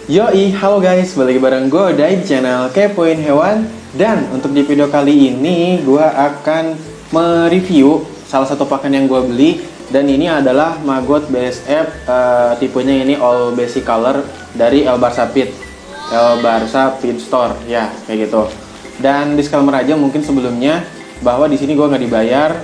Yoi, halo guys, balik bareng gue di channel Kepoin Hewan. Dan untuk di video kali ini gue akan mereview salah satu pakan yang gue beli. Dan ini adalah Maggot BSF, tipenya ini all basic color dari El Barça Pit, El Barça Pit Store, ya kayak gitu. Dan disclaimer aja mungkin sebelumnya bahwa di sini gue nggak dibayar,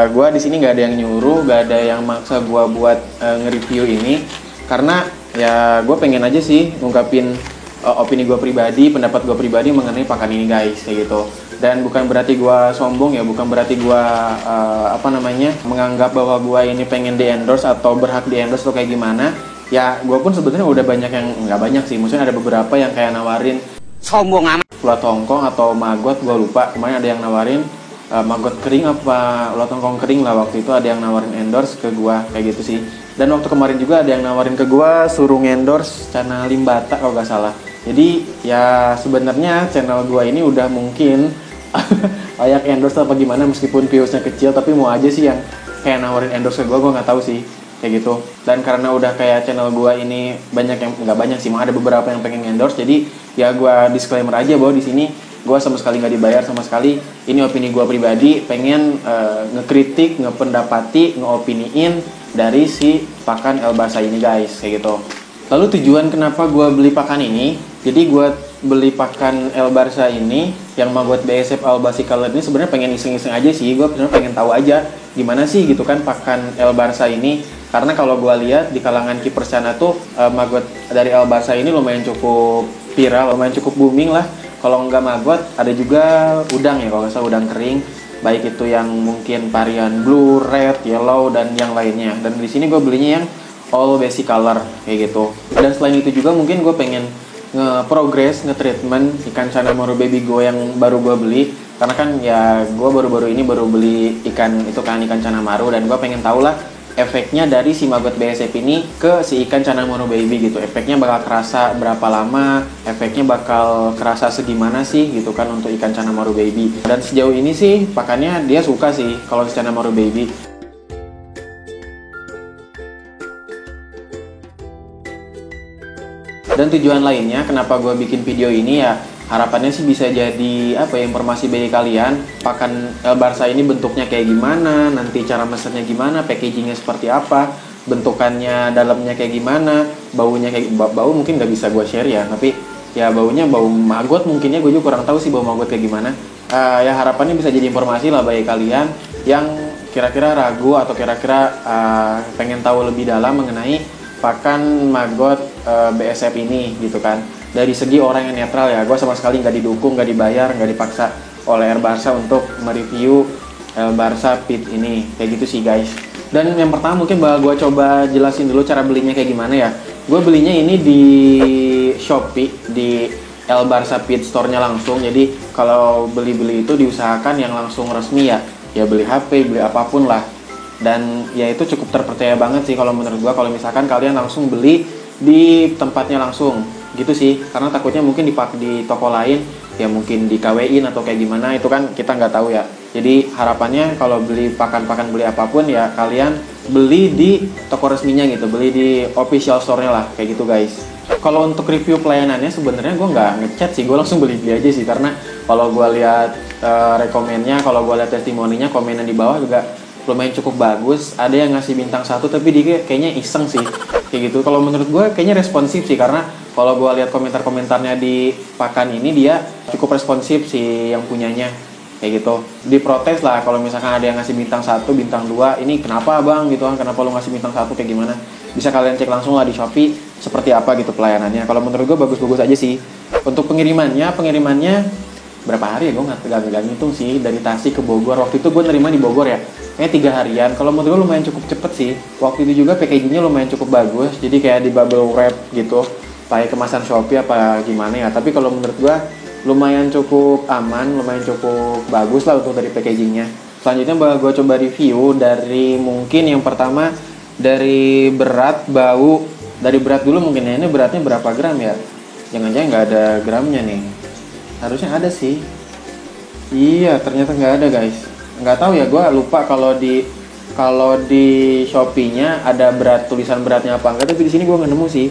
gue di sini nggak ada yang nyuruh, nggak ada yang maksa gue buat nge-review ini, karena ya gue pengen aja sih ngungkapin opini gue pribadi, pendapat gue pribadi mengenai pakan ini guys, kayak gitu. Dan bukan berarti gue sombong ya, bukan berarti gue menganggap bahwa gue ini pengen di endorse atau berhak di endorse atau kayak gimana. Ya gue pun sebenarnya udah banyak yang, nggak banyak sih, maksudnya ada beberapa yang kayak nawarin sombong amat ulat tongkong atau maggot, gue lupa. Kemarin ada yang nawarin maggot kering apa ulat tongkong kering lah, waktu itu ada yang nawarin endorse ke gue kayak gitu sih. Dan waktu kemarin juga ada yang nawarin ke gue suruh endorse channel Limbata kalau nggak salah. Jadi ya sebenarnya channel gue ini udah mungkin layak endorse apa gimana, meskipun viewsnya kecil, tapi mau aja sih yang kayak nawarin endorse ke gue nggak tahu sih kayak gitu. Dan karena udah kayak channel gue ini banyak yang, nggak banyak sih, ada beberapa yang pengen endorse, jadi ya gue disclaimer aja bahwa di sini gue sama sekali nggak dibayar sama sekali. Ini opini gue pribadi, pengen ngekritik, ngependapati, ngeopiniin dari si pakan El Barça ini guys, kayak gitu. Lalu tujuan kenapa gue beli pakan ini, jadi gue beli pakan El Barça ini yang Maggot BSF El Barça Color ini sebenarnya pengen iseng-iseng aja sih. Gue sebenarnya pengen tahu aja gimana sih gitu kan pakan El Barça ini, karena kalau gue lihat di kalangan keeper sana tuh Maggot dari El Barça ini lumayan cukup viral, lumayan cukup booming lah. Kalau nggak maggot, ada juga udang ya, kalau nggak salah udang kering, baik itu yang mungkin varian blue, red, yellow, dan yang lainnya. Dan di sini gue belinya yang all basic color kayak gitu. Dan selain itu juga mungkin gue pengen nge-progress, nge-treatment ikan Chana Maru baby gue yang baru gue beli, karena kan ya gue baru-baru ini baru beli ikan itu kan, ikan Chana Maru, dan gue pengen tahu lah efeknya dari si Maggot BSF ini ke si ikan Chana Maru baby gitu. Efeknya bakal kerasa berapa lama, efeknya bakal kerasa segimana sih gitu kan untuk ikan Chana Maru baby. Dan sejauh ini sih pakannya dia suka sih kalau si Chana Maru baby. Dan tujuan lainnya kenapa gue bikin video ini ya, harapannya sih bisa jadi informasi bagi kalian, pakan El Barça ini bentuknya kayak gimana, nanti cara mesennya gimana, packagingnya seperti apa, bentukannya dalamnya kayak gimana, baunya kayak bau mungkin nggak bisa gue share ya, tapi ya baunya bau maggot mungkinnya gue juga kurang tahu sih bau maggot kayak gimana. Ya harapannya bisa jadi informasi lah bagi kalian yang kira-kira ragu atau kira-kira pengen tahu lebih dalam mengenai pakan Maggot BSF ini gitu kan. Dari segi orang yang netral ya, gue sama sekali nggak didukung, nggak dibayar, nggak dipaksa oleh El Barça untuk mereview El Barça Pit ini, kayak gitu sih guys. Dan yang pertama mungkin bakal gue coba jelasin dulu cara belinya kayak gimana ya. Gue belinya ini di Shopee, di El Barça Pit Store-nya langsung. Jadi kalau beli-beli itu diusahakan yang langsung resmi ya, ya beli HP, beli apapun lah. Dan ya itu cukup terpercaya banget sih kalau menurut gua, kalau misalkan kalian langsung beli di tempatnya langsung gitu sih, karena takutnya mungkin di toko lain ya mungkin di KW-in atau kayak gimana, itu kan kita nggak tahu ya. Jadi harapannya kalau beli pakan beli apapun ya kalian beli di toko resminya gitu, beli di official store-nya lah kayak gitu guys. Kalau untuk review pelayanannya sebenarnya gue nggak ngechat sih, gue langsung beli aja sih, karena kalau gue lihat rekomennya, kalau gue lihat testimoninya, komenan di bawah juga lumayan cukup bagus. Ada yang ngasih bintang 1 tapi dia kayaknya iseng sih kayak gitu. Kalau menurut gue kayaknya responsif sih, karena kalau gue lihat komentar-komentarnya di pakan ini dia cukup responsif sih yang punyanya kayak gitu. Diprotes lah kalau misalkan ada yang ngasih bintang 1, bintang 2, ini kenapa bang gitu kan, kenapa lu ngasih bintang 1 kayak gimana. Bisa kalian cek langsung lah di Shopee seperti apa gitu pelayanannya. Kalau menurut gue bagus-bagus aja sih. Untuk pengirimannya berapa hari ya, gue nggak ngitung sih, dari Tasik ke Bogor. Waktu itu gue nerima di Bogor ya, kayaknya 3 harian. Kalau menurut gue lumayan cukup cepet sih. Waktu itu juga packagingnya lumayan cukup bagus, jadi kayak di bubble wrap gitu, pakai kemasan Shopee apa gimana ya. Tapi kalau menurut gue lumayan cukup aman, lumayan cukup bagus lah untuk dari packagingnya. Selanjutnya bakal gue coba review dari mungkin yang pertama dari berat, bau. Dari berat dulu mungkin ya, ini beratnya berapa gram ya, jangan-jangan nggak ada gramnya nih. Harusnya ada sih. Iya, ternyata nggak ada guys. Nggak tahu ya, gue lupa kalau di Shopee-nya ada tulisan beratnya apa enggak. Tapi di sini gue nggak nemu sih.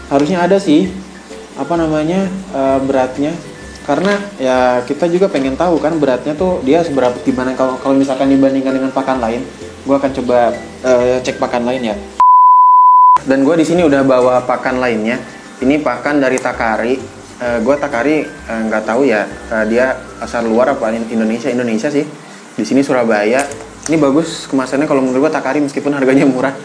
Harusnya ada sih. apa namanya beratnya, karena ya kita juga pengen tahu kan beratnya tuh dia seberapa gimana kalau misalkan dibandingkan dengan pakan lain. Gue akan coba cek pakan lain ya. Dan gue di sini udah bawa pakan lainnya. Ini pakan dari Takari. Gue Takari nggak tahu ya dia asal luar apa Indonesia sih. Di sini Surabaya. Ini bagus kemasannya kalau menurut gue Takari meskipun harganya murah.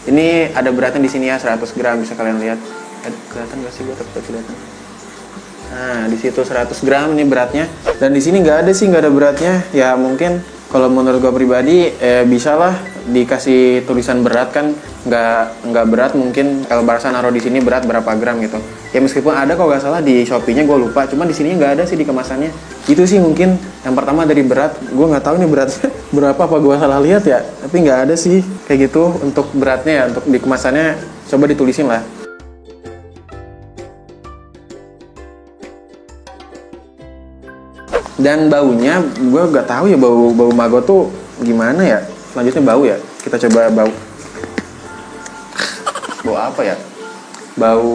Ini ada beratnya di sini ya 100 gram bisa kalian lihat. Kelihatan nggak sih gue tapi kelihatan. Nah di situ 100 gram ini beratnya. Dan di sini nggak ada beratnya. Ya mungkin kalau menurut gue pribadi bisalah dikasih tulisan berat kan. Nggak berat, mungkin El Barca naruh di sini berat berapa gram gitu ya, meskipun ada kalau nggak salah di Shopee-nya, gue lupa, cuma di sini nggak ada sih di kemasannya. Itu sih mungkin yang pertama dari berat. Gue nggak tahu nih beratnya berapa, apa gue salah lihat ya, tapi nggak ada sih kayak gitu untuk beratnya ya. Untuk di kemasannya coba ditulisin lah. Dan baunya gue nggak tahu ya, bau magot tuh gimana ya. Selanjutnya bau ya, kita coba bau apa ya, bau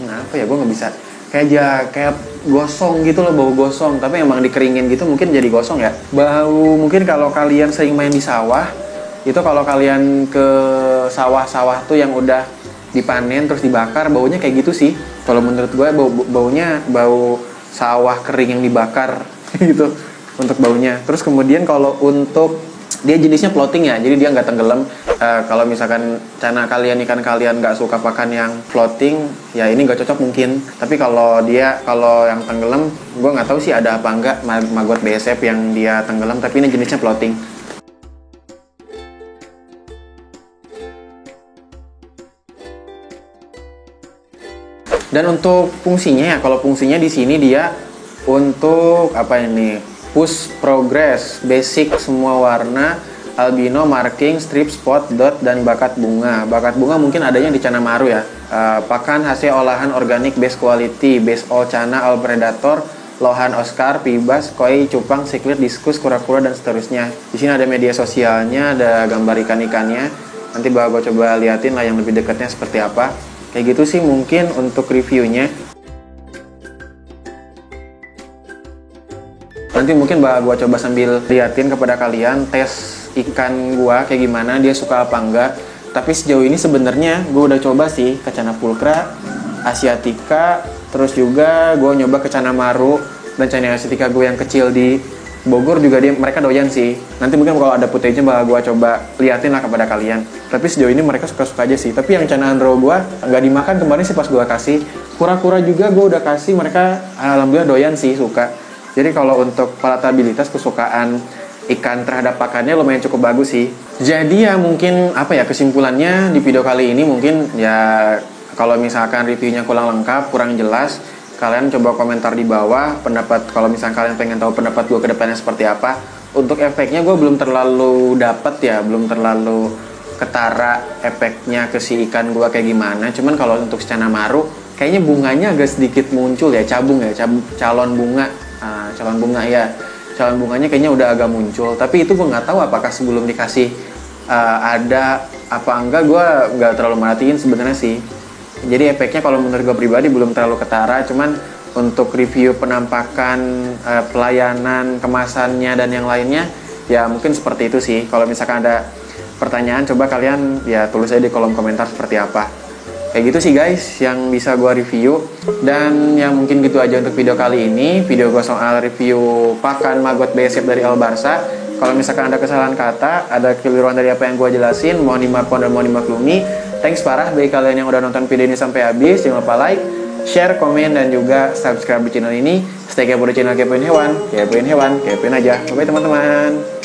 apa ya, gue nggak bisa, kayak gosong gitu loh, bau gosong, tapi emang dikeringin gitu mungkin jadi gosong ya. Bau mungkin kalau kalian sering main di sawah itu, kalau kalian ke sawah-sawah tuh yang udah dipanen terus dibakar, baunya kayak gitu sih kalau menurut gue. Baunya bau sawah kering yang dibakar gitu untuk baunya. Terus kemudian kalau untuk dia jenisnya floating ya, jadi dia nggak tenggelam. Kalau misalkan ikan kalian nggak suka pakan yang floating, ya ini nggak cocok mungkin. Tapi kalau yang tenggelam, gue nggak tahu sih ada apa nggak maggot BSF yang dia tenggelam, tapi ini jenisnya floating. Dan untuk fungsinya ya, kalau fungsinya di sini dia untuk apa ini? Push progress, basic semua warna, albino, marking, strip, spot, dot, dan bakat bunga. Bakat bunga mungkin adanya di Cana Maru ya. Pakan hasil olahan organik base quality, base all Cana, all predator, lohan Oscar, pibas, koi, cupang, siklit, diskus, kura-kura, dan seterusnya. Di sini ada media sosialnya, ada gambar ikan-ikannya. Nanti gue coba liatin lah yang lebih dekatnya seperti apa. Kayak gitu sih mungkin untuk reviewnya. Nanti mungkin gue coba sambil liatin kepada kalian tes ikan gue kayak gimana, dia suka apa enggak. Tapi sejauh ini sebenarnya gue udah coba sih ke Cana Pulcra, Asiatica, terus juga gue nyoba ke Cana Maru dan Cana Asiatica gue yang kecil di Bogor juga mereka doyan sih. Nanti mungkin kalau ada footage-nya bakal gue coba liatin lah kepada kalian. Tapi sejauh ini mereka suka-suka aja sih. Tapi yang Cana Andro gue nggak dimakan kemarin sih pas gue kasih. Kura-kura juga gue udah kasih, mereka alhamdulillah doyan sih, suka. Jadi kalau untuk palatabilitas, kesukaan ikan terhadap pakannya lumayan cukup bagus sih. Jadi ya mungkin apa ya, kesimpulannya di video kali ini mungkin ya, kalau misalkan reviewnya kurang lengkap, kurang jelas, kalian coba komentar di bawah pendapat. Kalau misalkan kalian pengen tahu pendapat gue ke depannya seperti apa. Untuk efeknya gue belum terlalu dapat ya, belum terlalu ketara efeknya ke si ikan gue kayak gimana. Cuman kalau untuk Cana Maru kayaknya bunganya agak sedikit muncul ya, calon bunga. Calon bunganya kayaknya udah agak muncul. Tapi itu gue nggak tahu apakah sebelum dikasih ada apa enggak, gue nggak terlalu merhatiin sebenarnya sih. Jadi efeknya kalau menurut gue pribadi belum terlalu ketara. Cuman untuk review penampakan, pelayanan, kemasannya dan yang lainnya ya mungkin seperti itu sih. Kalau misalkan ada pertanyaan, coba kalian ya tulis aja di kolom komentar seperti apa. Kayak gitu sih guys yang bisa gue review. Dan yang mungkin gitu aja untuk video kali ini. Video gue soal review pakan maggot BSF dari El Barca. Kalau misalkan ada kesalahan kata, ada keliruan dari apa yang gue jelasin, mohon dimaafkan dan mohon dimaklumi. Thanks parah bagi kalian yang udah nonton video ini sampai habis. Jangan lupa like, share, komen, dan juga subscribe di channel ini. Stay kepo di channel Kepoin Hewan, kepoin hewan, kepoin aja. Bye teman-teman.